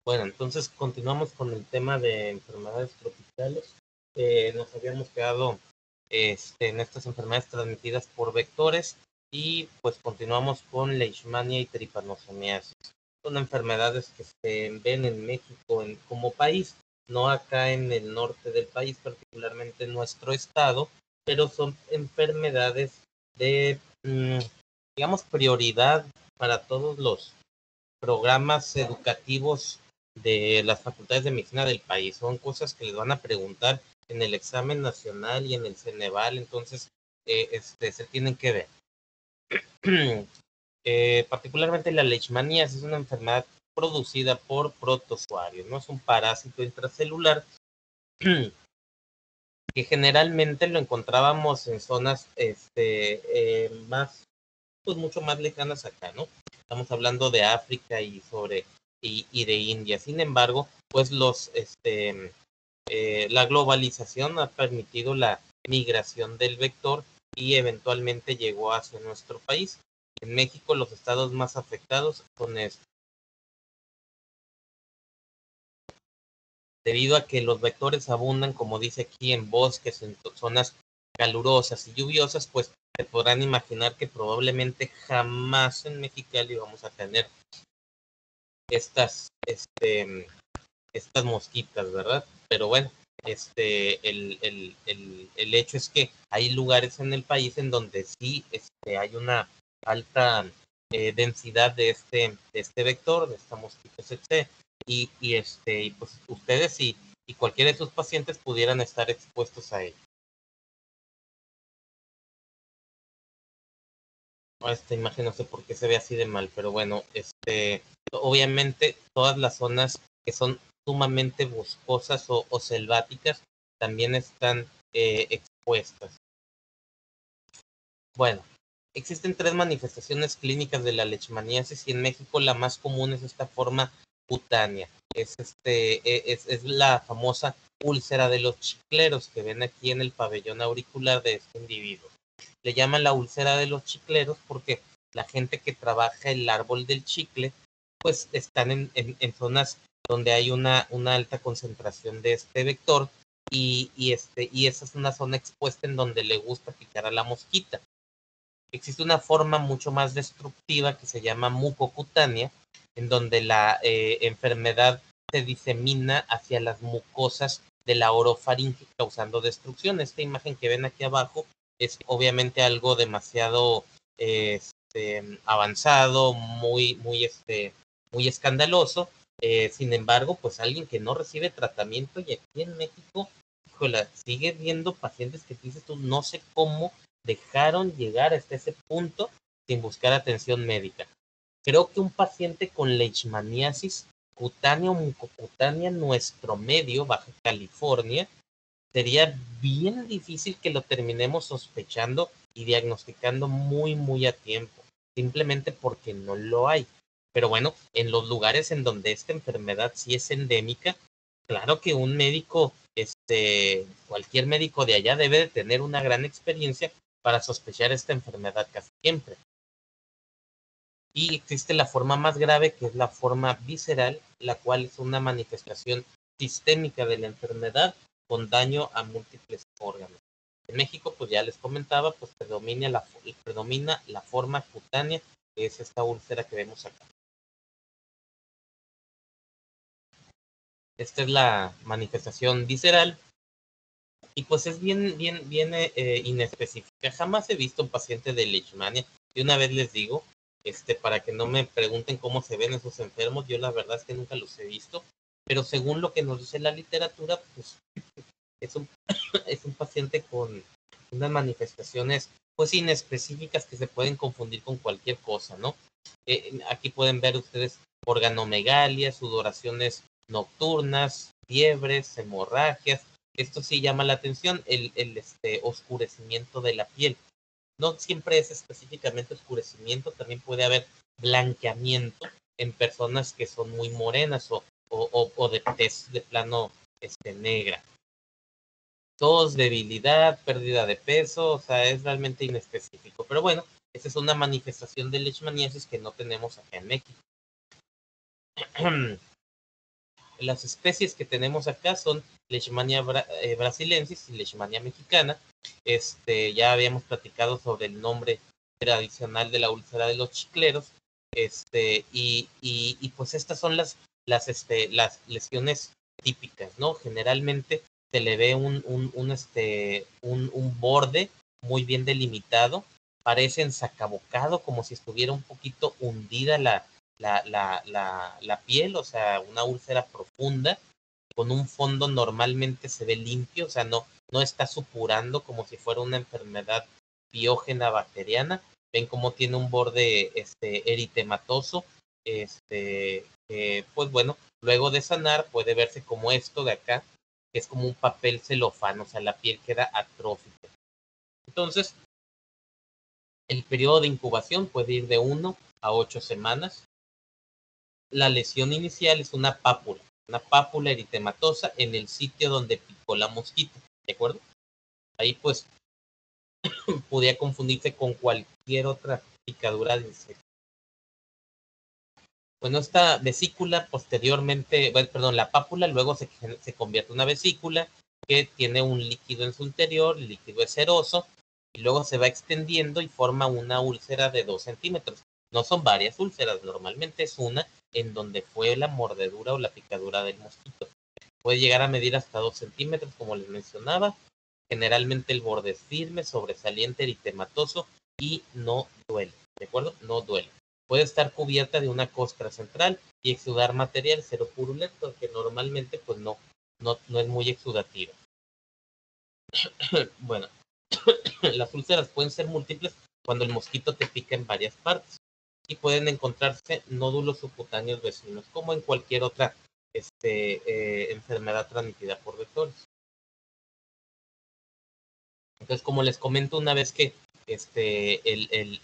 Bueno, entonces continuamos con el tema de enfermedades tropicales. Nos habíamos quedado en estas enfermedades transmitidas por vectores y pues continuamos con leishmania y trypanosomiasis. Son enfermedades que se ven en México como país, no acá en el norte del país, particularmente en nuestro estado, pero son enfermedades de, digamos, prioridad para todos los programas educativos de las facultades de medicina del país. Son cosas que les van a preguntar en el examen nacional y en el Ceneval, entonces se tienen que ver. Particularmente la leishmaniasis es una enfermedad producida por protozoarios, ¿no? Es un parásito intracelular que generalmente lo encontrábamos en zonas más, pues mucho más lejanas acá, ¿no? Estamos hablando de África y de India. Sin embargo, pues la globalización ha permitido la migración del vector y eventualmente llegó hacia nuestro país. En México los estados más afectados son estos. Debido a que los vectores abundan, como dice aquí, en bosques, en zonas calurosas y lluviosas, pues se podrán imaginar que probablemente jamás en Mexicali vamos a tener estas mosquitas, ¿verdad? Pero bueno, el hecho es que hay lugares en el país en donde sí hay una alta densidad de este vector, de esta mosquita tsetse, y pues ustedes y cualquiera de sus pacientes pudieran estar expuestos a ello. Esta imagen no sé por qué se ve así de mal, pero bueno, obviamente todas las zonas que son sumamente boscosas o selváticas también están expuestas. Bueno, existen 3 manifestaciones clínicas de la leishmaniasis y en México la más común es esta forma cutánea. Es la famosa úlcera de los chicleros que ven aquí en el pabellón auricular de este individuo. Le llaman la úlcera de los chicleros porque la gente que trabaja el árbol del chicle, pues están en zonas donde hay una alta concentración de este vector y esa es una zona expuesta en donde le gusta picar a la mosquita. Existe una forma mucho más destructiva que se llama mucocutánea, en donde la enfermedad se disemina hacia las mucosas de la orofaringe causando destrucción. Esta imagen que ven aquí abajo es obviamente algo demasiado avanzado, muy escandaloso. Sin embargo, pues alguien que no recibe tratamiento y aquí en México, híjole, sigue viendo pacientes que dices tú, no sé cómo dejaron llegar hasta ese punto sin buscar atención médica. Creo que un paciente con leishmaniasis cutánea o mucocutánea en nuestro medio, Baja California, sería bien difícil que lo terminemos sospechando y diagnosticando muy a tiempo, simplemente porque no lo hay. Pero bueno, en los lugares en donde esta enfermedad sí es endémica, claro que un médico, cualquier médico de allá debe de tener una gran experiencia para sospechar esta enfermedad casi siempre. Y existe la forma más grave, que es la forma visceral, la cual es una manifestación sistémica de la enfermedad con daño a múltiples órganos. En México, pues ya les comentaba, pues predomina la forma cutánea, que es esta úlcera que vemos acá. Esta es la manifestación visceral y pues es bien inespecífica. Jamás he visto un paciente de leishmania. Y una vez les digo, para que no me pregunten cómo se ven esos enfermos, yo la verdad es que nunca los he visto, pero según lo que nos dice la literatura, pues es un, es un paciente con unas manifestaciones pues inespecíficas que se pueden confundir con cualquier cosa, ¿no? Aquí pueden ver ustedes organomegalia, sudoraciones nocturnas, fiebres, hemorragias. Esto sí llama la atención, el oscurecimiento de la piel. No siempre es específicamente oscurecimiento, también puede haber blanqueamiento en personas que son muy morenas o de tez de plano negra. Tos, debilidad, pérdida de peso, o sea, es realmente inespecífico. Pero bueno, esa es una manifestación de leishmaniasis que no tenemos acá en México. Las especies que tenemos acá son Leishmania brasilensis y Leishmania mexicana. Ya habíamos platicado sobre el nombre tradicional de la úlcera de los chicleros. Y pues estas son las lesiones típicas, ¿no? Generalmente se le ve un borde muy bien delimitado, parece ensacabocado, como si estuviera un poquito hundida la piel, o sea, una úlcera profunda, con un fondo normalmente se ve limpio, o sea, no está supurando como si fuera una enfermedad biógena bacteriana. Ven cómo tiene un borde eritematoso, pues bueno, luego de sanar puede verse como esto de acá, que es como un papel celofán, o sea, la piel queda atrófica. Entonces, el periodo de incubación puede ir de 1 a 8 semanas. La lesión inicial es una pápula eritematosa en el sitio donde picó la mosquita, ¿de acuerdo? Ahí pues podría confundirse con cualquier otra picadura de insecto. Bueno, esta vesícula posteriormente, bueno, perdón, la pápula luego se convierte en una vesícula que tiene un líquido en su interior, el líquido es ceroso, y luego se va extendiendo y forma una úlcera de 2 centímetros. No son varias úlceras, normalmente es una en donde fue la mordedura o la picadura del mosquito. Puede llegar a medir hasta 2 centímetros, como les mencionaba. Generalmente el borde es firme, sobresaliente, eritematoso y no duele, ¿de acuerdo? No duele. Puede estar cubierta de una costra central y exudar material cero purulento, que normalmente pues no es muy exudativa. Bueno, las úlceras pueden ser múltiples cuando el mosquito te pica en varias partes y pueden encontrarse nódulos subcutáneos vecinos, como en cualquier otra enfermedad transmitida por vectores. Entonces, como les comento, una vez que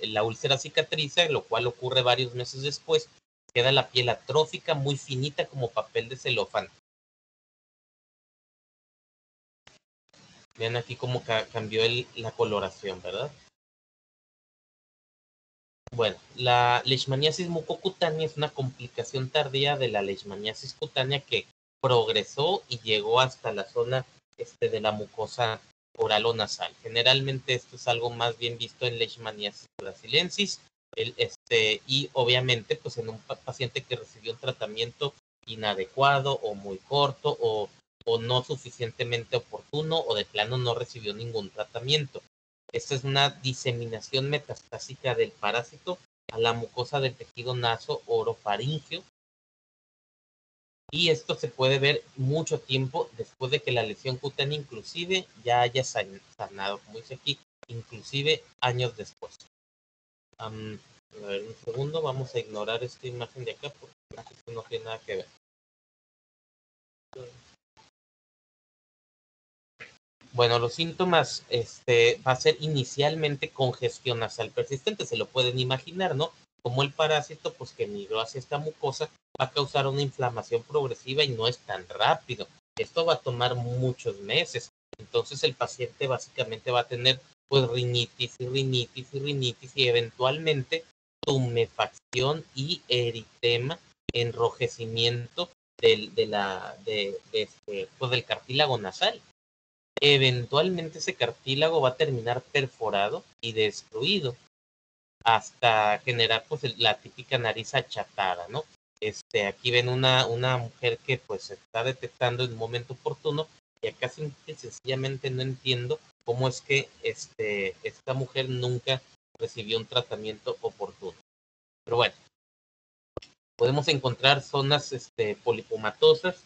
la úlcera cicatriza, lo cual ocurre varios meses después, queda la piel atrófica, muy finita como papel de celofán. Vean aquí cómo cambió la coloración, ¿verdad? Bueno, la leishmaniasis mucocutánea es una complicación tardía de la leishmaniasis cutánea que progresó y llegó hasta la zona de la mucosa oral o nasal. Generalmente esto es algo más bien visto en leishmaniasis brasilensis, y obviamente pues en un paciente que recibió un tratamiento inadecuado o muy corto o no suficientemente oportuno o de plano no recibió ningún tratamiento. Esta es una diseminación metastásica del parásito a la mucosa del tejido naso-orofaringeo. Y esto se puede ver mucho tiempo después de que la lesión cutánea inclusive ya haya sanado, como dice aquí, inclusive años después. A ver, un segundo, vamos a ignorar esta imagen de acá porque esto no tiene nada que ver. Bueno, los síntomas va a ser inicialmente congestión nasal persistente, se lo pueden imaginar, ¿no? Como el parásito, pues que migró hacia esta mucosa, va a causar una inflamación progresiva y no es tan rápido. Esto va a tomar muchos meses. Entonces el paciente básicamente va a tener pues rinitis y rinitis y rinitis y eventualmente tumefacción y eritema, enrojecimiento pues, del cartílago nasal. Eventualmente ese cartílago va a terminar perforado y destruido hasta generar pues la típica nariz achatada, ¿no? Aquí ven una mujer que pues se está detectando en un momento oportuno y acá sencillamente no entiendo cómo es que esta mujer nunca recibió un tratamiento oportuno. Pero bueno, podemos encontrar zonas polipomatosas,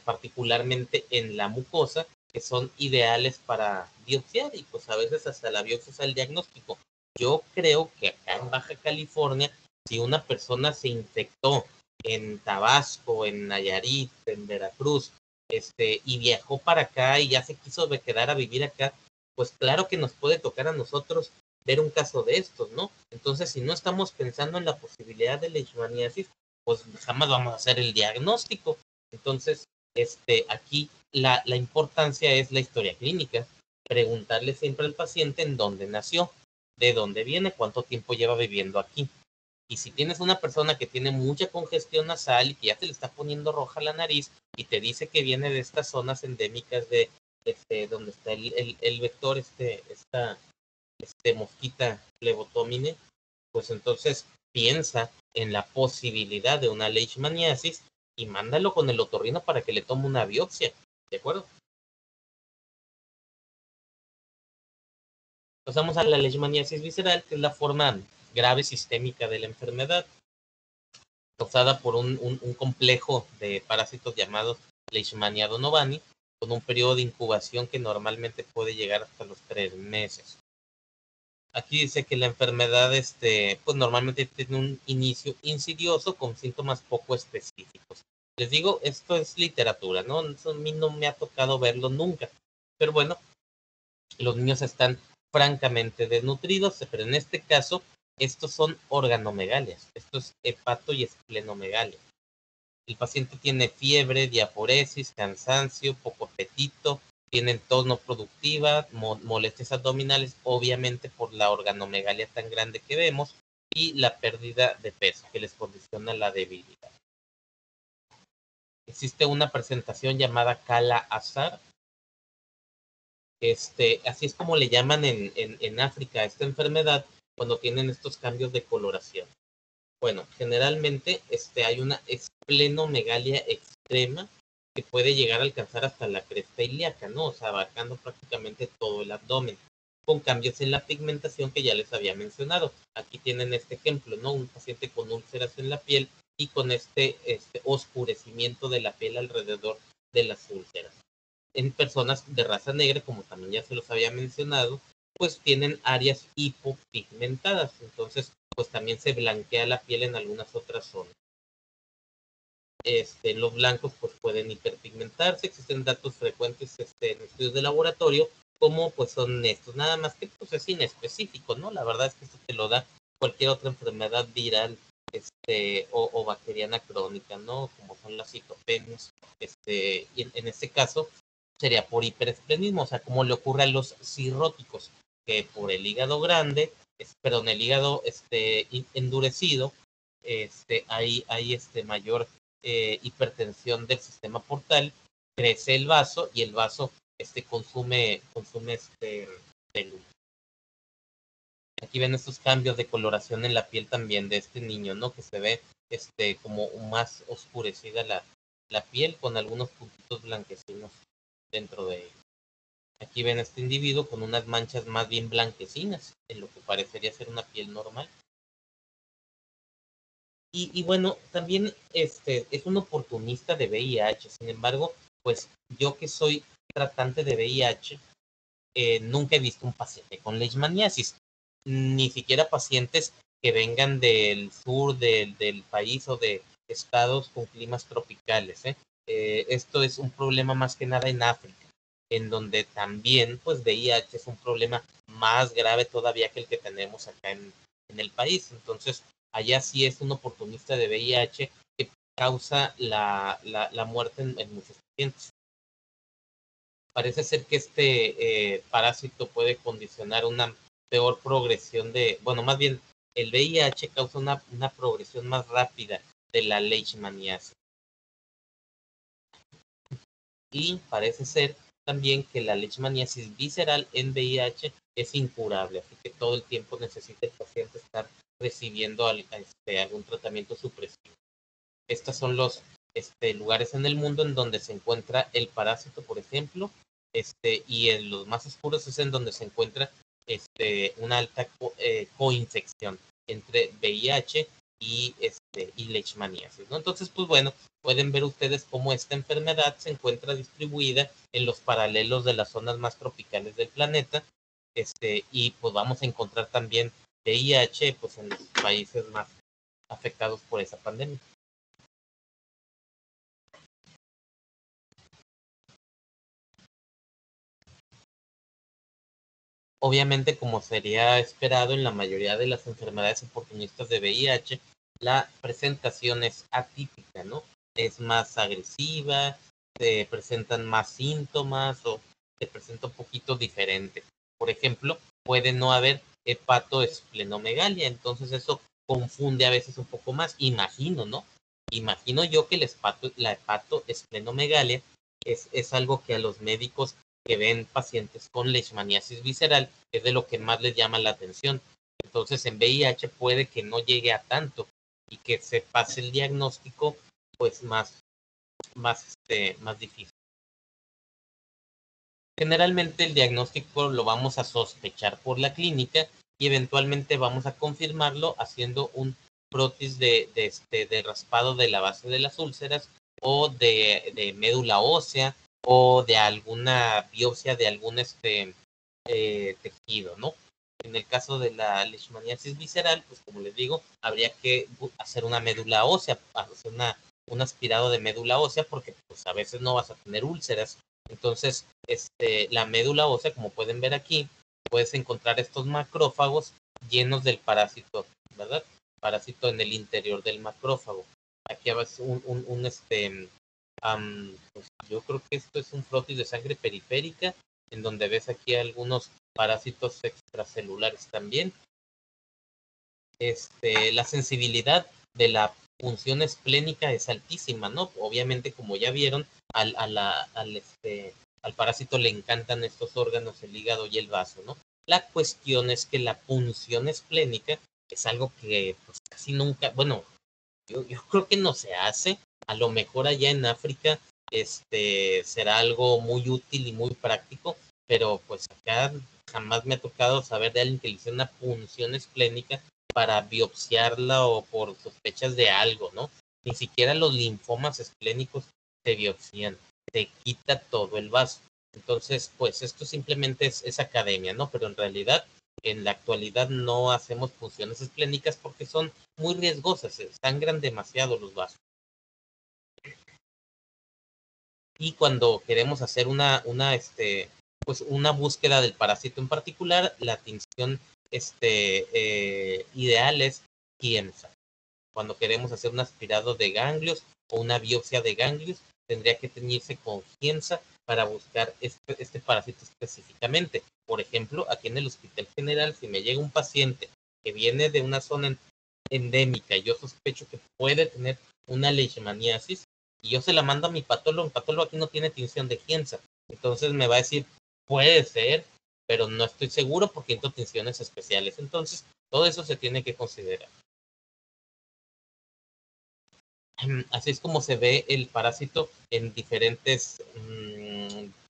particularmente en la mucosa, que son ideales para biopsiar y pues a veces hasta la biopsia es el diagnóstico. Yo creo que acá en Baja California, si una persona se infectó en Tabasco, en Nayarit, en Veracruz, y viajó para acá y ya se quiso quedar a vivir acá, pues claro que nos puede tocar a nosotros ver un caso de estos, ¿no? Entonces, si no estamos pensando en la posibilidad de leishmaniasis, pues jamás vamos a hacer el diagnóstico. Entonces, aquí la importancia es la historia clínica. Preguntarle siempre al paciente en dónde nació, de dónde viene, cuánto tiempo lleva viviendo aquí. Y si tienes una persona que tiene mucha congestión nasal y que ya se le está poniendo roja la nariz y te dice que viene de estas zonas endémicas de donde está el vector, esta mosquita plebotomine, pues entonces piensa en la posibilidad de una leishmaniasis y mándalo con el otorrino para que le tome una biopsia, ¿de acuerdo? Pasamos a la leishmaniasis visceral, que es la forma grave sistémica de la enfermedad, causada por un complejo de parásitos llamados Leishmania donovani, con un periodo de incubación que normalmente puede llegar hasta los 3 meses. Aquí dice que la enfermedad, pues normalmente tiene un inicio insidioso con síntomas poco específicos. Les digo, esto es literatura, ¿no? Eso a mí no me ha tocado verlo nunca. Pero bueno, los niños están francamente desnutridos, pero en este caso, estos son organomegalias. Esto es hepato y esplenomegalia. El paciente tiene fiebre, diaforesis, cansancio, poco apetito, tienen tos no productiva, molestias abdominales, obviamente por la organomegalia tan grande que vemos, y la pérdida de peso que les condiciona la debilidad. Existe una presentación llamada Kala-Azar. Así es como le llaman en África a esta enfermedad cuando tienen estos cambios de coloración. Bueno, generalmente hay una esplenomegalia extrema que puede llegar a alcanzar hasta la cresta ilíaca, ¿no? O sea, abarcando prácticamente todo el abdomen, con cambios en la pigmentación que ya les había mencionado. Aquí tienen este ejemplo, ¿no? Un paciente con úlceras en la piel y con este oscurecimiento de la piel alrededor de las úlceras. En personas de raza negra, como también ya se los había mencionado, pues tienen áreas hipopigmentadas, entonces pues también se blanquea la piel en algunas otras zonas. Los blancos pues pueden hiperpigmentarse, existen datos frecuentes en estudios de laboratorio, como pues son estos, nada más que pues es inespecífico, ¿no? La verdad es que esto te lo da cualquier otra enfermedad viral o bacteriana crónica, ¿no? Como son las citopenias, y en este caso sería por hiperesplenismo, o sea, como le ocurre a los cirróticos, que por el hígado grande, perdón, el hígado endurecido, hay mayor hipertensión del sistema portal, crece el vaso y el vaso consume células. Aquí ven estos cambios de coloración en la piel también de este niño, ¿no? Que se ve como más oscurecida la piel con algunos puntitos blanquecinos dentro de él. Aquí ven a este individuo con unas manchas más bien blanquecinas, en lo que parecería ser una piel normal. Y bueno, también es un oportunista de VIH. Sin embargo, pues yo que soy tratante de VIH, nunca he visto un paciente con leishmaniasis, ni siquiera pacientes que vengan del sur del país o de estados con climas tropicales. Esto es un problema más que nada en África, en donde también pues VIH es un problema más grave todavía que el que tenemos acá en el país. Entonces, allá sí es un oportunista de VIH que causa la muerte en muchos pacientes. Parece ser que parásito puede condicionar una peor progresión bueno, más bien el VIH causa una progresión más rápida de la leishmaniasis. Y parece ser también que la leishmaniasis visceral en VIH es incurable, así que todo el tiempo necesita el paciente estar recibiendo algún tratamiento supresivo. Estos son los lugares en el mundo en donde se encuentra el parásito, por ejemplo, y en los más oscuros es en donde se encuentra una alta coinfección entre VIH y leishmaniasis, ¿no? Entonces, pues bueno, pueden ver ustedes cómo esta enfermedad se encuentra distribuida en los paralelos de las zonas más tropicales del planeta, y pues vamos a encontrar también VIH pues en los países más afectados por esa pandemia. Obviamente, como sería esperado en la mayoría de las enfermedades oportunistas de VIH, la presentación es atípica, ¿no? Es más agresiva, se presentan más síntomas o se presenta un poquito diferente. Por ejemplo, puede no haber hepatoesplenomegalia, entonces eso confunde a veces un poco más. Imagino, ¿no? Imagino yo que la hepatoesplenomegalia es algo que a los médicos que ven pacientes con leishmaniasis visceral es de lo que más les llama la atención. Entonces en VIH puede que no llegue a tanto y que se pase el diagnóstico pues más difícil. Generalmente el diagnóstico lo vamos a sospechar por la clínica y eventualmente vamos a confirmarlo haciendo un prótesis de raspado de la base de las úlceras o de médula ósea o de alguna biopsia de algún tejido, ¿no? En el caso de la leishmaniasis visceral, pues como les digo, habría que hacer una médula ósea, hacer un aspirado de médula ósea porque pues a veces no vas a tener úlceras. Entonces, la médula ósea, como pueden ver aquí, puedes encontrar estos macrófagos llenos del parásito, ¿verdad? Parásito en el interior del macrófago. Aquí va pues yo creo que esto es un frotis de sangre periférica, en donde ves aquí algunos parásitos extracelulares también. La sensibilidad de la función esplénica es altísima, ¿no? Obviamente, como ya vieron, al parásito le encantan estos órganos, el hígado y el vaso, ¿no? La cuestión es que la punción esplénica es algo que pues, casi nunca, bueno, yo creo que no se hace. A lo mejor allá en África será algo muy útil y muy práctico, pero pues acá jamás me ha tocado saber de alguien que le hizo una punción esplénica para biopsiarla o por sospechas de algo, ¿no? Ni siquiera los linfomas esplénicos se biopsian, se quita todo el vaso. Entonces, pues esto simplemente es academia, ¿no? Pero en realidad, en la actualidad no hacemos punciones esplénicas porque son muy riesgosas, se sangran demasiado los vasos. Y cuando queremos hacer pues una búsqueda del parásito en particular, la tinción ideal es Giemsa. Cuando queremos hacer un aspirado de ganglios o una biopsia de ganglios, tendría que teñirse con Giemsa para buscar este parásito específicamente. Por ejemplo, aquí en el Hospital General, si me llega un paciente que viene de una zona endémica y yo sospecho que puede tener una leishmaniasis, y yo se la mando a mi patólogo aquí no tiene tinción de Giemsa. Entonces me va a decir, puede ser, pero no estoy seguro porque necesito tinciones especiales. Entonces, todo eso se tiene que considerar. Así es como se ve el parásito en diferentes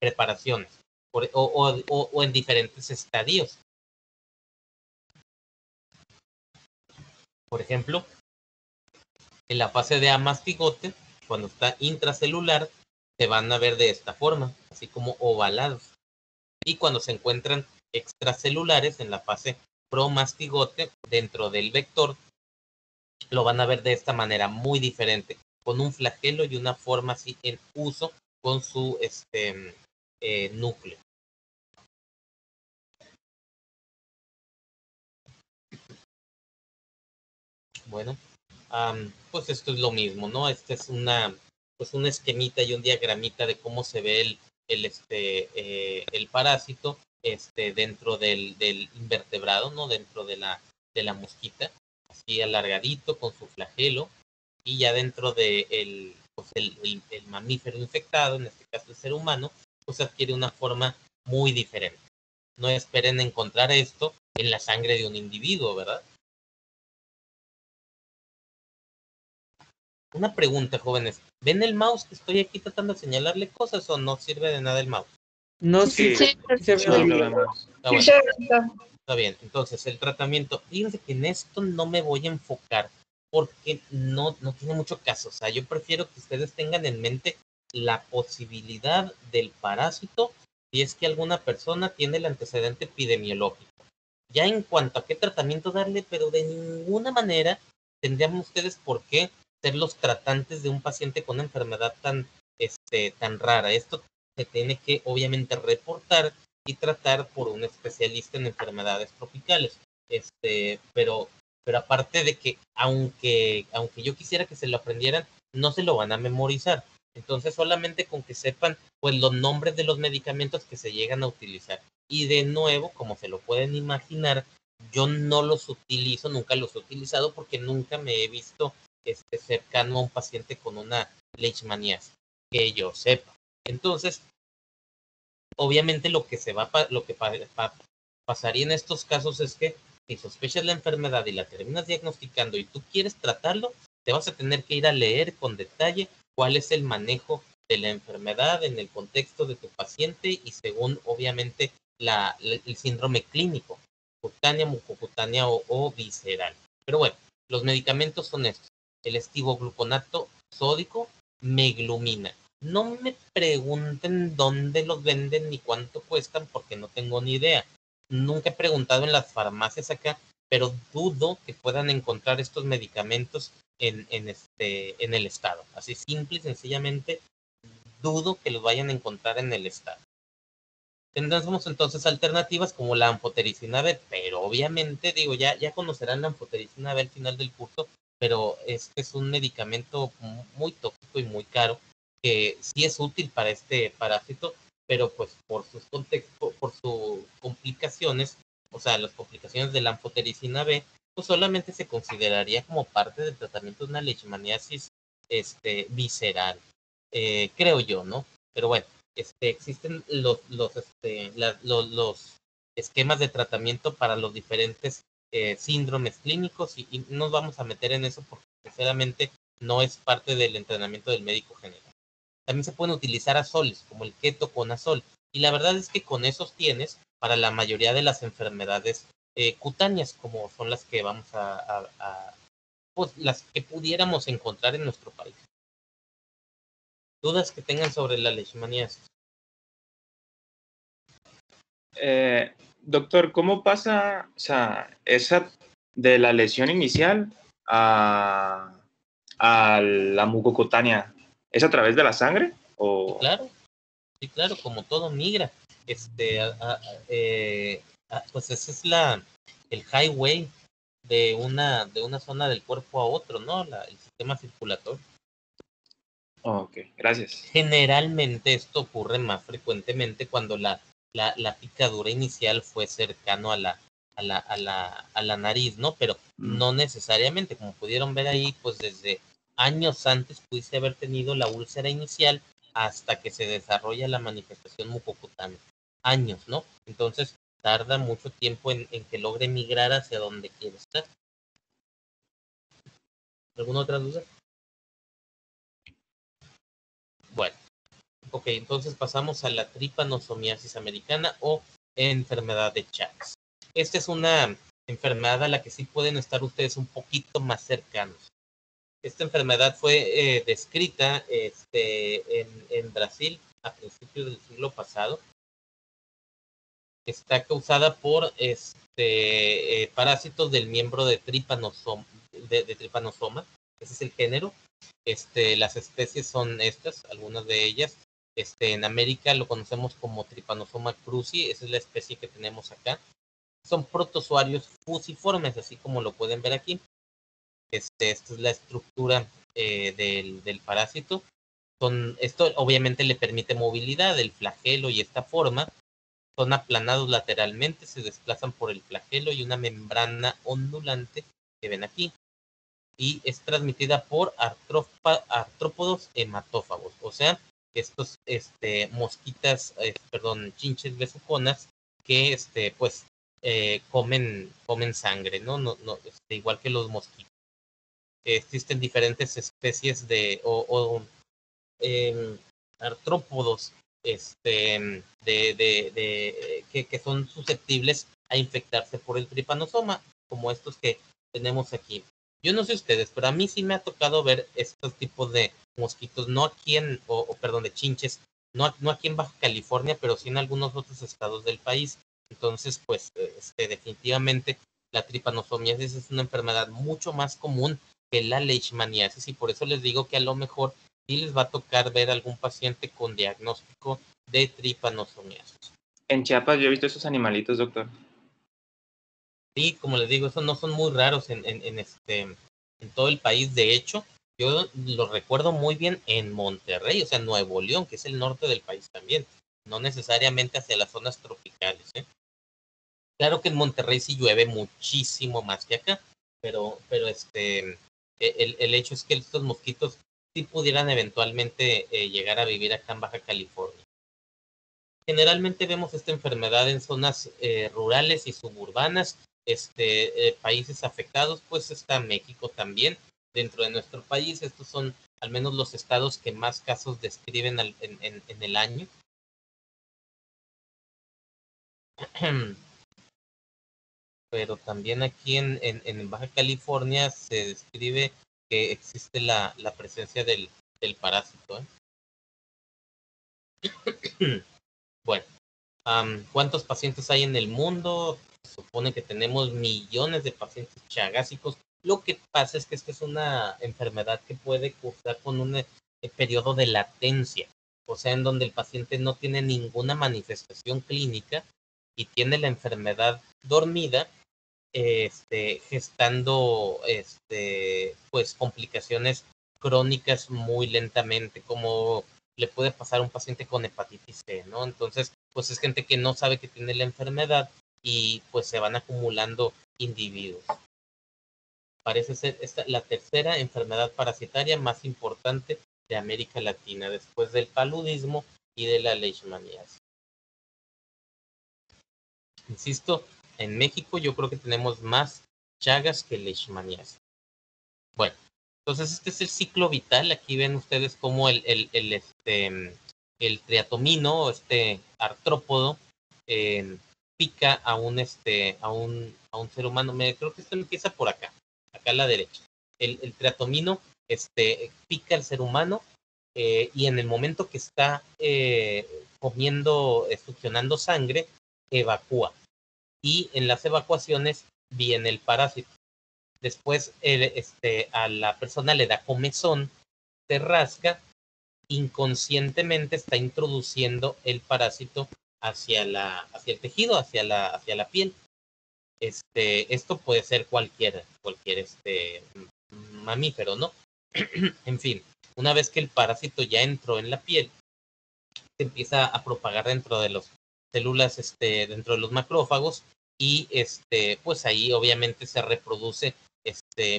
preparaciones o en diferentes estadios. Por ejemplo, en la fase de amastigote, cuando está intracelular, se van a ver de esta forma, así como ovalados. Y cuando se encuentran extracelulares en la fase promastigote, dentro del vector, lo van a ver de esta manera, muy diferente, con un flagelo y una forma así en uso con su núcleo. Bueno, pues esto es lo mismo, ¿no? Es pues una esquemita y un diagramita de cómo se ve el parásito dentro del invertebrado, ¿no? Dentro de la mosquita, así alargadito con su flagelo, y ya dentro de pues el mamífero infectado, en este caso el ser humano, pues adquiere una forma muy diferente. No esperen encontrar esto en la sangre de un individuo, ¿verdad? Una pregunta, jóvenes. ¿Ven el mouse que estoy aquí tratando de señalarle cosas o no sirve de nada el mouse? No, Sí, sí, se ve sí, bien. lo vemos. Está bueno, está bien. Entonces, el tratamiento, fíjense que en esto no me voy a enfocar porque no tiene mucho caso. O sea, yo prefiero que ustedes tengan en mente la posibilidad del parásito si es que alguna persona tiene el antecedente epidemiológico. Ya en cuanto a qué tratamiento darle, pero de ninguna manera tendrían ustedes por qué ser los tratantes de un paciente con una enfermedad tan rara. Esto se tiene que obviamente reportar y tratar por un especialista en enfermedades tropicales. Pero aparte de que aunque yo quisiera que se lo aprendieran, no se lo van a memorizar. Entonces solamente con que sepan pues los nombres de los medicamentos que se llegan a utilizar. Y de nuevo, como se lo pueden imaginar, Yo no los utilizo, nunca los he utilizado porque nunca me he visto cercano a un paciente con una leishmaniasis, que yo sepa. Entonces, obviamente lo que pasaría en estos casos es que si sospechas la enfermedad y la terminas diagnosticando y tú quieres tratarlo, te vas a tener que ir a leer con detalle cuál es el manejo de la enfermedad en el contexto de tu paciente y según obviamente el síndrome clínico, cutánea, mucocutánea o visceral. Pero bueno, los medicamentos son estos: el estivogluconato sódico, meglumina. No me pregunten dónde los venden ni cuánto cuestan porque no tengo ni idea. Nunca he preguntado en las farmacias acá, pero dudo que puedan encontrar estos medicamentos en el estado. Así simple y sencillamente, dudo que los vayan a encontrar en el estado. Tendremos entonces alternativas como la anfotericina B, pero obviamente, digo, ya conocerán la anfotericina B al final del curso, pero este es un medicamento muy tóxico y muy caro, que sí es útil para este parásito, pero pues por sus contextos, por sus complicaciones, o sea, las complicaciones de la anfotericina B, pues solamente se consideraría como parte del tratamiento de una leishmaniasis visceral, creo yo, ¿no? Pero bueno, existen los esquemas de tratamiento para los diferentes síndromes clínicos y no nos vamos a meter en eso porque sinceramente no es parte del entrenamiento del médico general. También se pueden utilizar azoles como el ketoconazol y la verdad es que con esos tienes para la mayoría de las enfermedades cutáneas como son las que vamos pues las que pudiéramos encontrar en nuestro país. ¿Dudas que tengan sobre la leishmaniasis? Doctor, ¿cómo pasa, o sea, esa de la lesión inicial a la mucocutánea? ¿Es a través de la sangre? O... Sí, claro, como todo migra. Pues ese es el highway de una zona del cuerpo a otro, ¿no? El sistema circulatorio. Ok, gracias. Generalmente esto ocurre más frecuentemente cuando la picadura inicial fue cercano a la nariz, ¿no? Pero no necesariamente, como pudieron ver ahí, pues desde años antes pudiste haber tenido la úlcera inicial hasta que se desarrolla la manifestación mucocutánea. Años, ¿no? Entonces tarda mucho tiempo en que logre migrar hacia donde quiere estar. ¿Alguna otra duda? Bueno. Ok, entonces pasamos a la tripanosomiasis americana o enfermedad de Chagas. Esta es una enfermedad a la que sí pueden estar ustedes un poquito más cercanos. Esta enfermedad fue descrita en Brasil a principios del siglo pasado. Está causada por parásitos del miembro de Trypanosoma, de Trypanosoma. Ese es el género. Las especies son estas, algunas de ellas. En América lo conocemos como Trypanosoma cruzi, esa es la especie que tenemos acá. Son protozoarios fusiformes, así como lo pueden ver aquí. Esta es la estructura del parásito. Esto obviamente le permite movilidad, el flagelo y esta forma. Son aplanados lateralmente, se desplazan por el flagelo y una membrana ondulante que ven aquí. Y es transmitida por artrópodos hematófagos, o sea, estos mosquitas, chinches besuconas que pues comen sangre, ¿no? Igual que los mosquitos. Existen diferentes especies de artrópodos que son susceptibles a infectarse por el tripanosoma, como estos que tenemos aquí. Yo no sé ustedes, pero a mí sí me ha tocado ver estos tipos de mosquitos, no aquí de chinches, no aquí en Baja California, pero sí en algunos otros estados del país. Entonces, pues, definitivamente la tripanosomiasis es una enfermedad mucho más común que la leishmaniasis y por eso les digo que a lo mejor sí les va a tocar ver algún paciente con diagnóstico de tripanosomiasis. En Chiapas yo he visto esos animalitos, doctor. Sí, como les digo, esos no son muy raros en todo el país. De hecho, yo lo recuerdo muy bien en Monterrey, o sea, Nuevo León, que es el norte del país también, no necesariamente hacia las zonas tropicales, ¿eh? Claro que en Monterrey sí llueve muchísimo más que acá, pero el hecho es que estos mosquitos sí pudieran eventualmente llegar a vivir acá en Baja California. Generalmente vemos esta enfermedad en zonas rurales y suburbanas, países afectados, pues está México también. Dentro de nuestro país, estos son al menos los estados que más casos describen en el año. Pero también aquí en Baja California se describe que existe la presencia del parásito. Bueno, ¿cuántos pacientes hay en el mundo? Se supone que tenemos millones de pacientes chagásicos. Lo que pasa es que esta es una enfermedad que puede cursar con un periodo de latencia, o sea, en donde el paciente no tiene ninguna manifestación clínica y tiene la enfermedad dormida, gestando pues complicaciones crónicas muy lentamente, como le puede pasar a un paciente con hepatitis C, ¿no? Entonces, pues es gente que no sabe que tiene la enfermedad y pues se van acumulando individuos. Parece ser esta la tercera enfermedad parasitaria más importante de América Latina, después del paludismo y de la leishmaniasis. Insisto, en México yo creo que tenemos más chagas que leishmaniasis. Bueno, entonces este es el ciclo vital. Aquí ven ustedes cómo el triatomino, este artrópodo, pica a un ser humano. Creo que esto empieza por acá a la derecha. El triatomino pica al ser humano y en el momento que está succionando sangre, evacúa. Y en las evacuaciones viene el parásito. Después a la persona le da comezón, se rasca, inconscientemente está introduciendo el parásito hacia el tejido, hacia la piel. Esto puede ser cualquier mamífero, ¿no? En fin, una vez que el parásito ya entró en la piel, se empieza a propagar dentro de las células, dentro de los macrófagos, y pues ahí obviamente se reproduce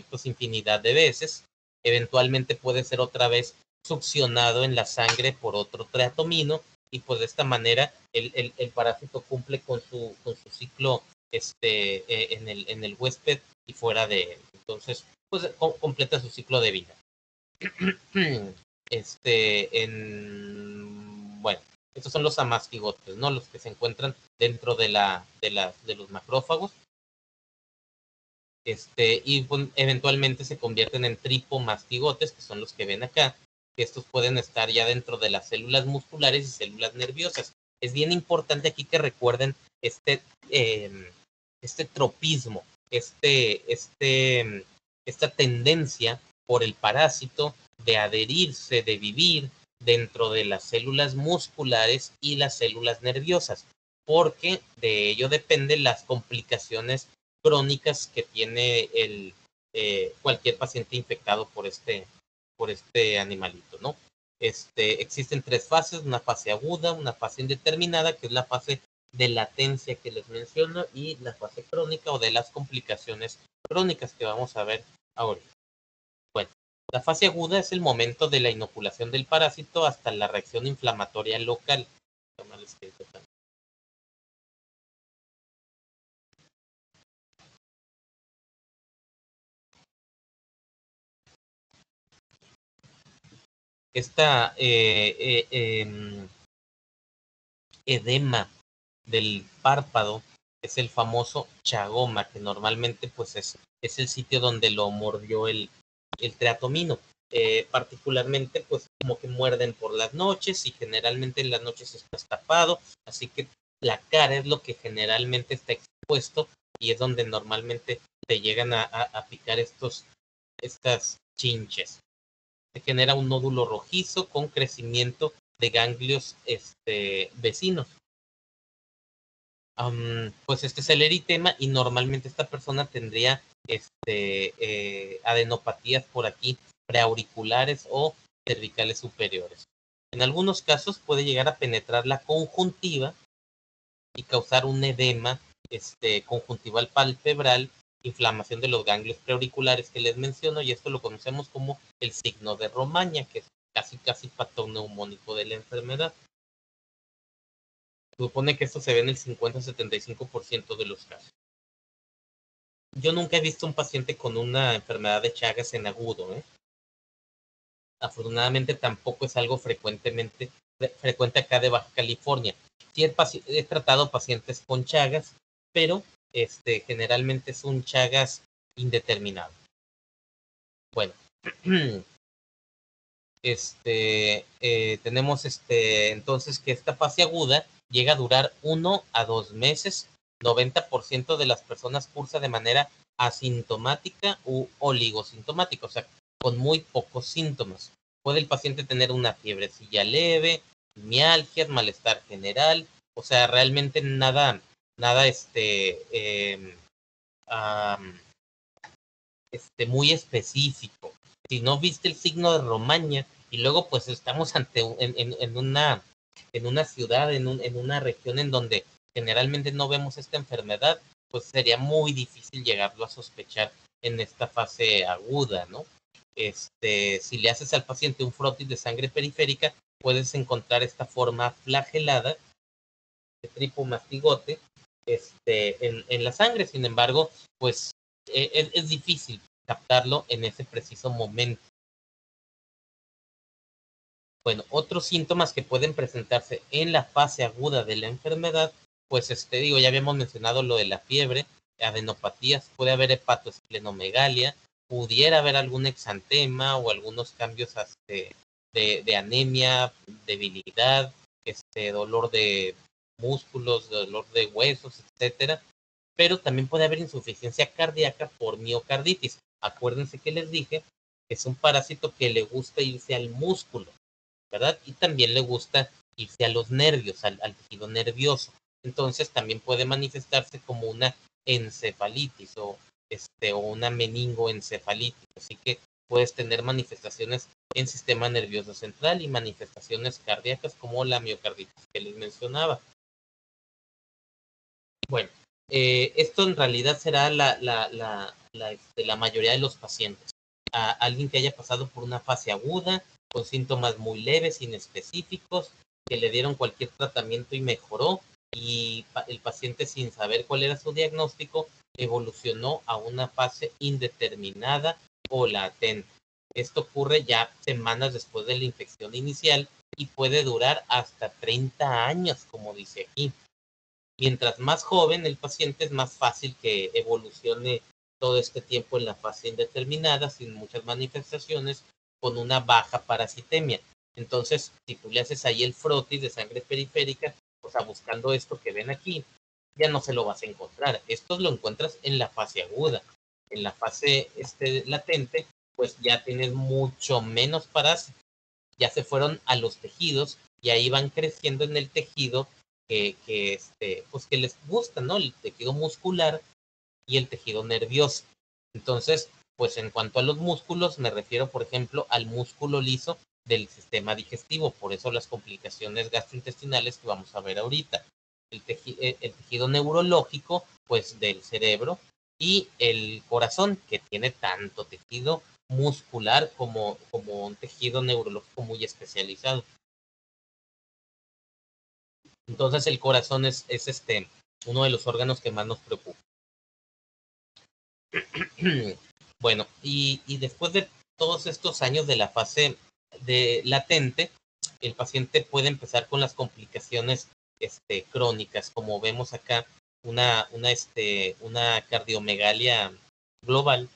pues infinidad de veces. Eventualmente puede ser otra vez succionado en la sangre por otro triatomino, y pues de esta manera el parásito cumple con su ciclo en el huésped y fuera de él. Entonces, pues completa su ciclo de vida. Bueno, estos son los amastigotes, ¿no? Los que se encuentran dentro de los macrófagos. Y pues, eventualmente se convierten en tripomastigotes, que son los que ven acá, que estos pueden estar ya dentro de las células musculares y células nerviosas. Es bien importante aquí que recuerden este tropismo, esta tendencia por el parásito de adherirse, de vivir dentro de las células musculares y las células nerviosas, porque de ello dependen las complicaciones crónicas que tiene cualquier paciente infectado por este animalito, ¿no? Existen 3 fases, una fase aguda, una fase indeterminada, que es la fase de latencia que les menciono, y la fase crónica o de las complicaciones crónicas que vamos a ver ahora. Bueno, la fase aguda es el momento de la inoculación del parásito hasta la reacción inflamatoria local. Esta edema del párpado es el famoso chagoma, que normalmente pues es el sitio donde lo mordió el triatomino. Particularmente pues como que muerden por las noches, y generalmente en las noches estás tapado, así que la cara es lo que generalmente está expuesto, y es donde normalmente te llegan a picar estas chinches. Se genera un nódulo rojizo con crecimiento de ganglios vecinos. Pues este es el eritema, y normalmente esta persona tendría adenopatías por aquí preauriculares o cervicales superiores. En algunos casos puede llegar a penetrar la conjuntiva y causar un edema conjuntival palpebral, inflamación de los ganglios preauriculares que les menciono, y esto lo conocemos como el signo de Romaña, que es casi patoneumónico de la enfermedad. Se supone que esto se ve en el 50-75% de los casos. Yo nunca he visto un paciente con una enfermedad de Chagas en agudo, ¿eh? Afortunadamente tampoco es algo frecuente acá de Baja California. Sí he tratado pacientes con Chagas, pero generalmente es un Chagas indeterminado. Bueno, tenemos entonces que esta fase aguda llega a durar 1 a 2 meses. 90% de las personas cursa de manera asintomática u oligosintomática, o sea, con muy pocos síntomas. Puede el paciente tener una fiebrecilla leve, mialgias, malestar general, o sea, realmente nada muy específico. Si no viste el signo de Romaña y luego pues estamos en una ciudad, en una región en donde generalmente no vemos esta enfermedad, pues sería muy difícil llegarlo a sospechar en esta fase aguda, ¿no? Si le haces al paciente un frotis de sangre periférica, puedes encontrar esta forma flagelada de tripomastigote en la sangre. Sin embargo, pues es difícil captarlo en ese preciso momento. Bueno, otros síntomas que pueden presentarse en la fase aguda de la enfermedad, pues ya habíamos mencionado lo de la fiebre, adenopatías, puede haber hepatoesplenomegalia, pudiera haber algún exantema o algunos cambios de anemia, debilidad, dolor de músculos, dolor de huesos, etcétera. Pero también puede haber insuficiencia cardíaca por miocarditis. Acuérdense que les dije que es un parásito que le gusta irse al músculo, ¿verdad? Y también le gusta irse a los nervios, al tejido nervioso. Entonces también puede manifestarse como una encefalitis o una meningoencefalitis. Así que puedes tener manifestaciones en sistema nervioso central y manifestaciones cardíacas como la miocarditis que les mencionaba. Bueno, esto en realidad será la mayoría de los pacientes. Alguien que haya pasado por una fase aguda, con síntomas muy leves, inespecíficos, que le dieron cualquier tratamiento y mejoró, y el paciente, sin saber cuál era su diagnóstico, evolucionó a una fase indeterminada o latente. Esto ocurre ya semanas después de la infección inicial y puede durar hasta 30 años, como dice aquí. Mientras más joven el paciente, es más fácil que evolucione todo este tiempo en la fase indeterminada, sin muchas manifestaciones, con una baja parasitemia. Entonces, si tú le haces ahí el frotis de sangre periférica, o sea, buscando esto que ven aquí, ya no se lo vas a encontrar. Esto lo encuentras en la fase aguda. En la fase latente, pues ya tienes mucho menos parásitos. Ya se fueron a los tejidos y ahí van creciendo en el tejido pues que les gusta, ¿no? El tejido muscular y el tejido nervioso. Entonces, pues en cuanto a los músculos, me refiero, por ejemplo, al músculo liso del sistema digestivo, por eso las complicaciones gastrointestinales que vamos a ver ahorita. El tejido neurológico, pues del cerebro, y el corazón, que tiene tanto tejido muscular como un tejido neurológico muy especializado. Entonces el corazón es uno de los órganos que más nos preocupa. Bueno, y después de todos estos años de la fase de latente, el paciente puede empezar con las complicaciones crónicas, como vemos acá, una cardiomegalia global,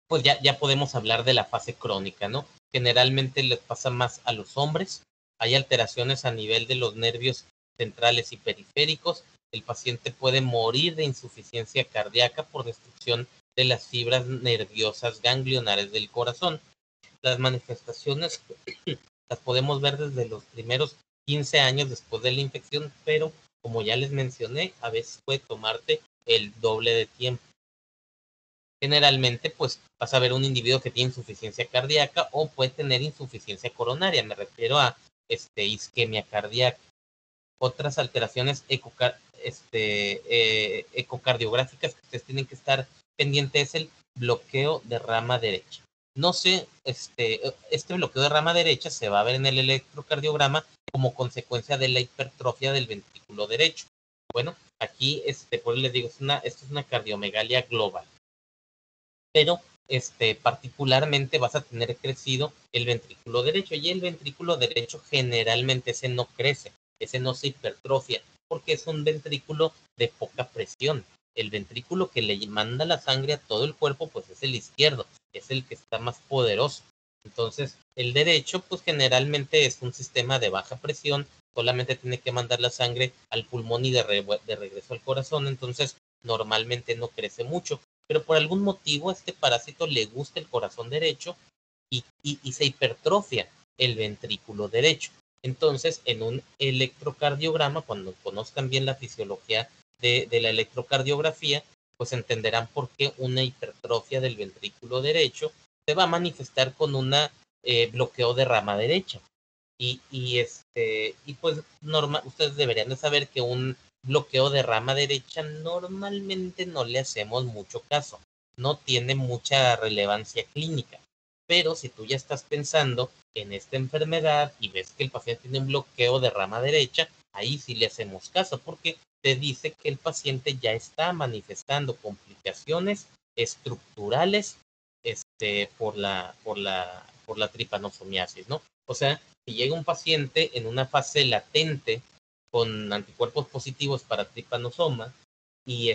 pues ya podemos hablar de la fase crónica, ¿no? Generalmente les pasa más a los hombres, hay alteraciones a nivel de los nervios centrales y periféricos, el paciente puede morir de insuficiencia cardíaca por destrucción de las fibras nerviosas ganglionares del corazón. Las manifestaciones las podemos ver desde los primeros 15 años después de la infección, pero como ya les mencioné, a veces puede tomarte el doble de tiempo. Generalmente, pues vas a ver un individuo que tiene insuficiencia cardíaca o puede tener insuficiencia coronaria. Me refiero a isquemia cardíaca. Otras alteraciones ecocardiográficas que ustedes tienen que estar pendientes es el bloqueo de rama derecha. No sé, este bloqueo de rama derecha se va a ver en el electrocardiograma como consecuencia de la hipertrofia del ventrículo derecho. Bueno, aquí, por eso les digo, esto es una cardiomegalia global. Pero, particularmente vas a tener crecido el ventrículo derecho, y el ventrículo derecho generalmente ese no crece, ese no se hipertrofia, porque es un ventrículo de poca presión. El ventrículo que le manda la sangre a todo el cuerpo, pues es el izquierdo, es el que está más poderoso. Entonces, el derecho, pues generalmente es un sistema de baja presión, solamente tiene que mandar la sangre al pulmón y de regreso al corazón, entonces normalmente no crece mucho, pero por algún motivo a este parásito le gusta el corazón derecho y se hipertrofia el ventrículo derecho. Entonces, en un electrocardiograma, cuando conozcan bien la fisiología de la electrocardiografía, pues entenderán por qué una hipertrofia del ventrículo derecho se va a manifestar con un bloqueo de rama derecha. Y pues ustedes deberían de saber que un bloqueo de rama derecha normalmente no le hacemos mucho caso, no tiene mucha relevancia clínica. Pero si tú ya estás pensando en esta enfermedad y ves que el paciente tiene un bloqueo de rama derecha, ahí sí le hacemos caso, porque te dice que el paciente ya está manifestando complicaciones estructurales por la tripanosomiasis, ¿no? O sea, si llega un paciente en una fase latente con anticuerpos positivos para tripanosoma y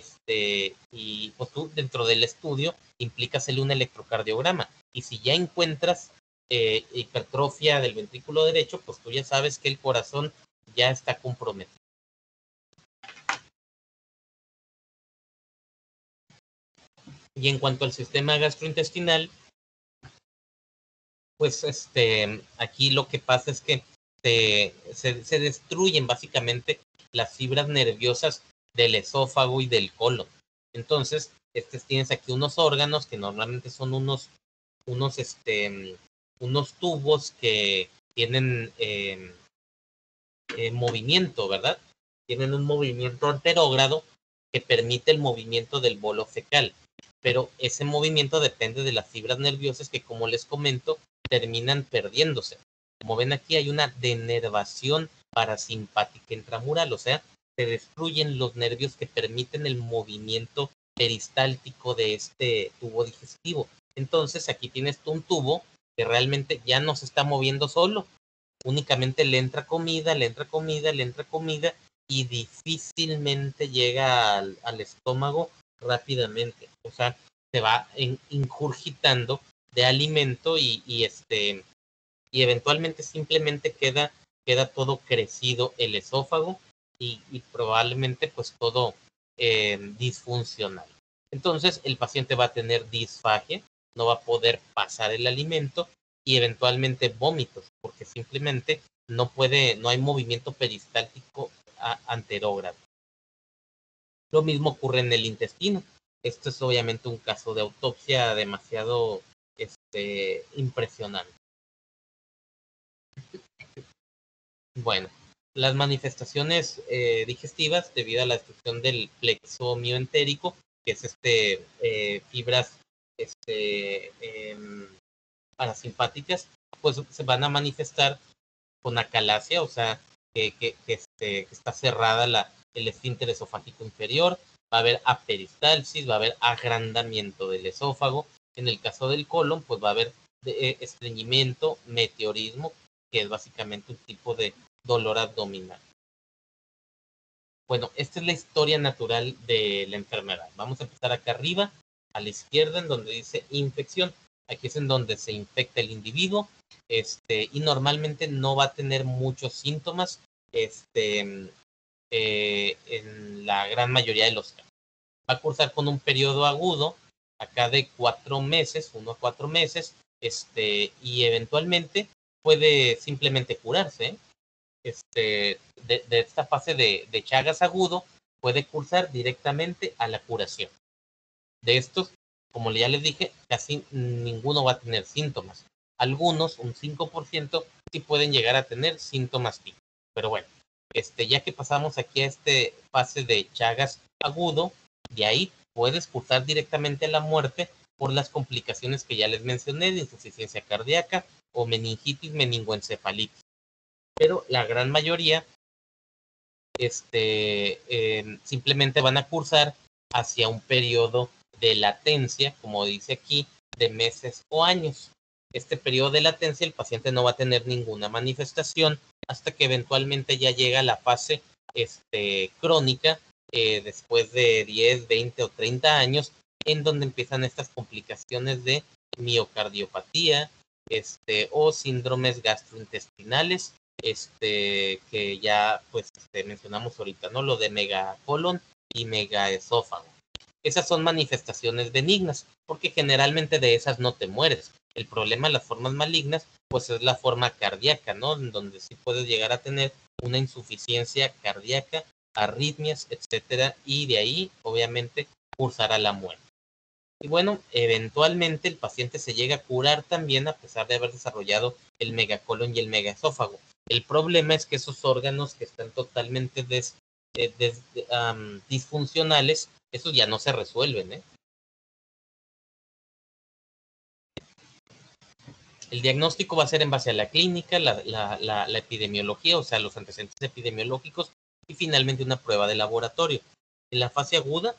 pues tú dentro del estudio implícasele un electrocardiograma, y si ya encuentras hipertrofia del ventrículo derecho, pues tú ya sabes que el corazón ya está comprometido. Y en cuanto al sistema gastrointestinal, pues aquí lo que pasa es que se destruyen básicamente las fibras nerviosas del esófago y del colon. Entonces, tienes aquí unos órganos que normalmente son unos tubos que tienen movimiento, ¿verdad? Tienen un movimiento anterógrado que permite el movimiento del bolo fecal, pero ese movimiento depende de las fibras nerviosas que, como les comento, terminan perdiéndose. Como ven aquí, hay una denervación parasimpática intramural, o sea, se destruyen los nervios que permiten el movimiento peristáltico de este tubo digestivo. Entonces, aquí tienes un tubo que realmente ya no se está moviendo solo, únicamente le entra comida, le entra comida, le entra comida, y difícilmente llega al estómago rápidamente. O sea, se va ingurgitando de alimento y eventualmente simplemente queda todo crecido el esófago y probablemente pues todo disfuncional. Entonces el paciente va a tener disfagia, no va a poder pasar el alimento y eventualmente vómitos, porque simplemente no hay movimiento peristáltico anterógrado. Lo mismo ocurre en el intestino. Esto es obviamente un caso de autopsia demasiado impresionante. Bueno, las manifestaciones digestivas debido a la destrucción del plexo mioentérico, que es fibras parasimpáticas, pues se van a manifestar con acalasia, o sea, que está cerrada el esfínter esofágico inferior, va a haber aperistalsis, va a haber agrandamiento del esófago. En el caso del colon, pues va a haber estreñimiento, meteorismo, que es básicamente un tipo de dolor abdominal. Bueno, esta es la historia natural de la enfermedad. Vamos a empezar acá arriba, a la izquierda, en donde dice infección. Aquí es en donde se infecta el individuo, y normalmente no va a tener muchos síntomas, en la gran mayoría de los casos. Va a cursar con un periodo agudo, acá de 4 meses, 1 a 4 meses, y eventualmente puede simplemente curarse, de esta fase de Chagas agudo, puede cursar directamente a la curación. De estos, como ya les dije, casi ninguno va a tener síntomas. Algunos, un 5%, sí pueden llegar a tener síntomas típicos. Pero bueno, ya que pasamos aquí a este fase de Chagas agudo, de ahí puedes cursar directamente a la muerte por las complicaciones que ya les mencioné, de insuficiencia cardíaca o meningitis, meningoencefalitis. Pero la gran mayoría simplemente van a cursar hacia un periodo de latencia, como dice aquí, de meses o años. Este periodo de latencia el paciente no va a tener ninguna manifestación hasta que eventualmente ya llega a la fase crónica, después de 10, 20 o 30 años, en donde empiezan estas complicaciones de miocardiopatía, o síndromes gastrointestinales, que ya pues mencionamos ahorita, ¿no? Lo de megacolon y megaesófago. Esas son manifestaciones benignas, porque generalmente de esas no te mueres. El problema de las formas malignas, pues es la forma cardíaca, ¿no? En donde sí puedes llegar a tener una insuficiencia cardíaca, arritmias, etcétera, y de ahí, obviamente, cursará la muerte. Y bueno, eventualmente el paciente se llega a curar también a pesar de haber desarrollado el megacolon y el megaesófago. El problema es que esos órganos que están totalmente disfuncionales, esos ya no se resuelven, ¿eh? El diagnóstico va a ser en base a la clínica, la epidemiología, o sea, los antecedentes epidemiológicos y finalmente una prueba de laboratorio. En la fase aguda,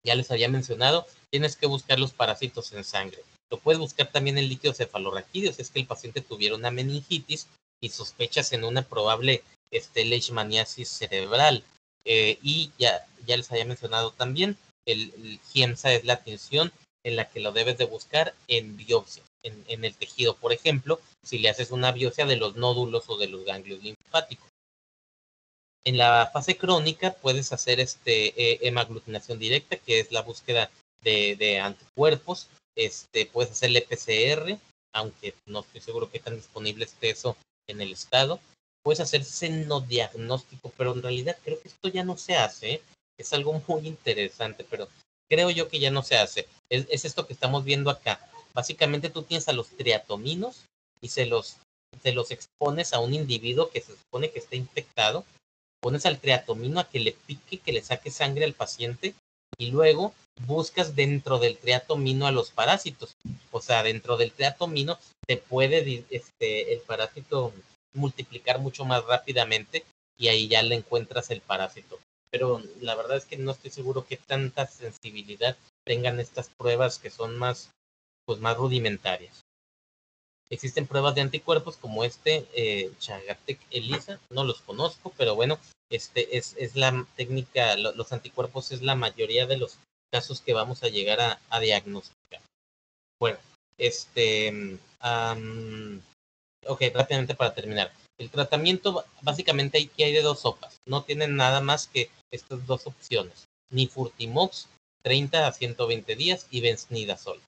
ya les había mencionado, tienes que buscar los parásitos en sangre. Lo puedes buscar también en líquidos cefalorraquídeos, si es que el paciente tuviera una meningitis y sospechas en una probable leishmaniasis cerebral. Y ya les había mencionado también, el GIEMSA es la tinción en la que lo debes de buscar en biopsia, en el tejido, por ejemplo, si le haces una biopsia de los nódulos o de los ganglios linfáticos. En la fase crónica puedes hacer hemaglutinación directa, que es la búsqueda de anticuerpos. Puedes hacer el PCR, aunque no estoy seguro que tan disponible esté eso en el estado. Puedes hacer senodiagnóstico, pero en realidad creo que esto ya no se hace, ¿eh? Es algo muy interesante, pero creo yo que ya no se hace. Es esto que estamos viendo acá. Básicamente tú tienes a los triatominos y se los expones a un individuo que se supone que está infectado, pones al triatomino a que le pique, que le saque sangre al paciente y luego buscas dentro del triatomino a los parásitos. O sea, dentro del triatomino te puede el parásito multiplicar mucho más rápidamente y ahí ya le encuentras el parásito. Pero la verdad es que no estoy seguro que tanta sensibilidad tengan estas pruebas que son más, pues, más rudimentarias. Existen pruebas de anticuerpos como Chagatec ELISA, no los conozco, pero bueno, es la técnica, los anticuerpos es la mayoría de los casos que vamos a llegar a diagnosticar. Bueno, ok, rápidamente para terminar. El tratamiento, básicamente aquí hay de dos sopas, no tienen nada más que estas dos opciones, Nifurtimox 30 a 120 días y Bensnidazol.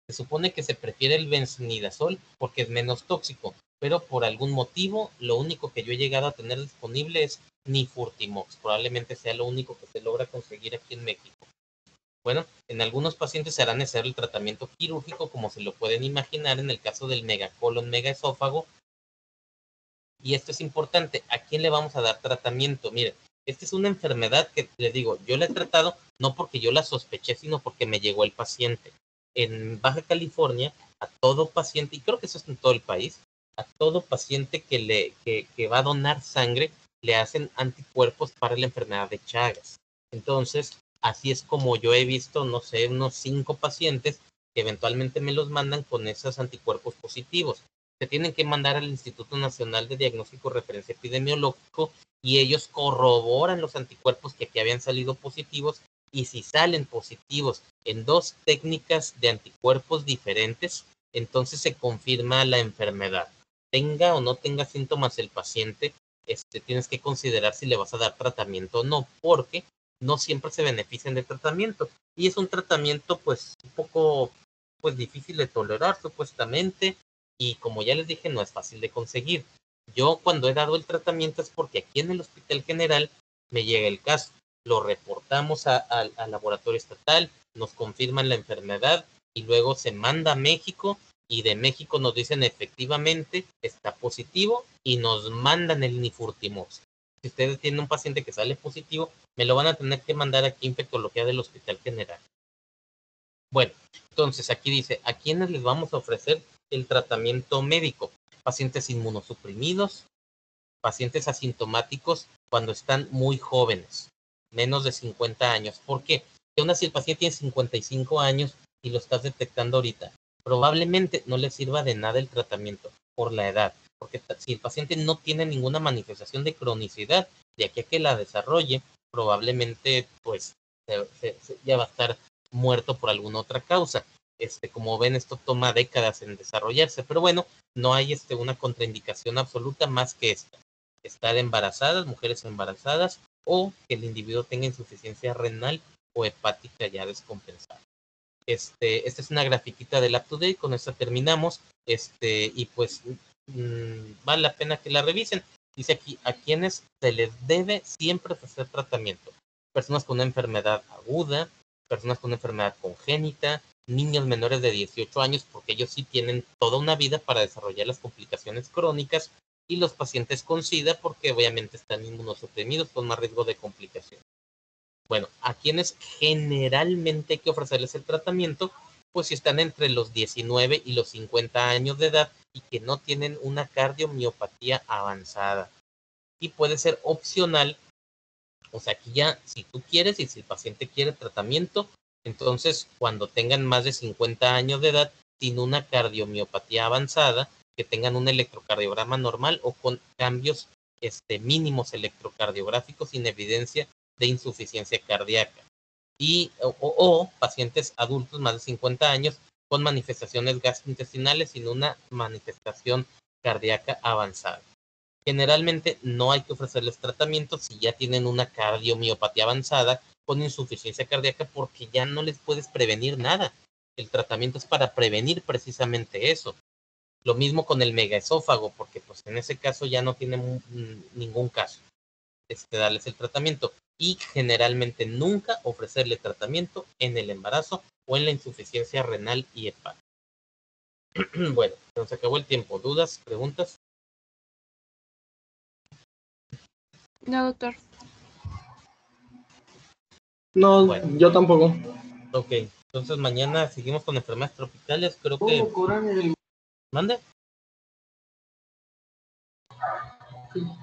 Se supone que se prefiere el Bensnidazol porque es menos tóxico, pero por algún motivo lo único que yo he llegado a tener disponible es Nifurtimox. Probablemente sea lo único que se logra conseguir aquí en México. Bueno, en algunos pacientes se hará necesario el tratamiento quirúrgico, como se lo pueden imaginar en el caso del megacolon, megaesófago. Y esto es importante, ¿a quién le vamos a dar tratamiento? Miren, esta es una enfermedad que les digo, yo la he tratado no porque yo la sospeché, sino porque me llegó el paciente. En Baja California, a todo paciente, y creo que eso es en todo el país, a todo paciente que va a donar sangre, le hacen anticuerpos para la enfermedad de Chagas. Entonces, así es como yo he visto, no sé, unos 5 pacientes que eventualmente me los mandan con esos anticuerpos positivos. Se tienen que mandar al Instituto Nacional de Diagnóstico y Referencia Epidemiológico y ellos corroboran los anticuerpos que aquí habían salido positivos, y si salen positivos en 2 técnicas de anticuerpos diferentes, entonces se confirma la enfermedad. Tenga o no tenga síntomas el paciente, tienes que considerar si le vas a dar tratamiento o no, porque no siempre se benefician del tratamiento. Y es un tratamiento pues un poco pues difícil de tolerar supuestamente, y como ya les dije, no es fácil de conseguir. Yo cuando he dado el tratamiento es porque aquí en el Hospital General me llega el caso, lo reportamos al laboratorio estatal, nos confirman la enfermedad y luego se manda a México y de México nos dicen efectivamente está positivo y nos mandan el nifurtimox. Si ustedes tienen un paciente que sale positivo, me lo van a tener que mandar aquí a infectología del Hospital General. Bueno, entonces aquí dice, ¿a quiénes les vamos a ofrecer el tratamiento médico? Pacientes inmunosuprimidos, pacientes asintomáticos cuando están muy jóvenes, menos de 50 años. ¿Por qué? Que aún así el paciente tiene 55 años y lo estás detectando ahorita. Probablemente no le sirva de nada el tratamiento por la edad, porque si el paciente no tiene ninguna manifestación de cronicidad, de aquí a que la desarrolle, probablemente pues ya va a estar muerto por alguna otra causa. Como ven, esto toma décadas en desarrollarse, pero bueno, no hay una contraindicación absoluta más que esta. Estar embarazadas, mujeres embarazadas, o que el individuo tenga insuficiencia renal o hepática ya descompensada. Esta es una grafiquita del UpToDate, con esta terminamos, y pues vale la pena que la revisen. Dice aquí, a quienes se les debe siempre ofrecer tratamiento: personas con una enfermedad aguda, personas con una enfermedad congénita, niños menores de 18 años, porque ellos sí tienen toda una vida para desarrollar las complicaciones crónicas, y los pacientes con SIDA, porque obviamente están inmunosuprimidos con más riesgo de complicación. Bueno, a quienes generalmente hay que ofrecerles el tratamiento, pues si están entre los 19 y los 50 años de edad y que no tienen una cardiomiopatía avanzada. Y puede ser opcional, o sea, aquí ya, si tú quieres y si el paciente quiere tratamiento, entonces cuando tengan más de 50 años de edad, sin una cardiomiopatía avanzada, que tengan un electrocardiograma normal o con cambios mínimos electrocardiográficos sin evidencia de insuficiencia cardíaca. O pacientes adultos más de 50 años con manifestaciones gastrointestinales sin una manifestación cardíaca avanzada. Generalmente no hay que ofrecerles tratamiento si ya tienen una cardiomiopatía avanzada con insuficiencia cardíaca, porque ya no les puedes prevenir nada. El tratamiento es para prevenir precisamente eso. Lo mismo con el megaesófago, porque pues en ese caso ya no tiene ningún caso darles el tratamiento, y generalmente nunca ofrecerle tratamiento en el embarazo o en la insuficiencia renal y hepática. Bueno, se nos acabó el tiempo. ¿Dudas? ¿Preguntas? No, doctor. No, Bueno, yo tampoco. ok. Entonces mañana seguimos con enfermedades tropicales. Creo que... ¿Mande?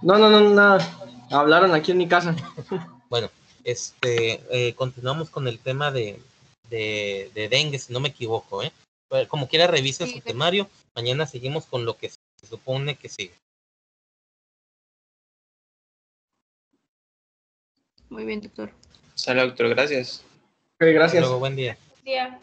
No, nada. Hablaron aquí en mi casa. Bueno, continuamos con el tema de dengue, si no me equivoco, ¿eh? Pero como quiera, revisen su temario. Mañana seguimos con lo que se supone que sigue. Muy bien, doctor. Sale, doctor, gracias. Ok, gracias. Hasta luego, buen día. Día.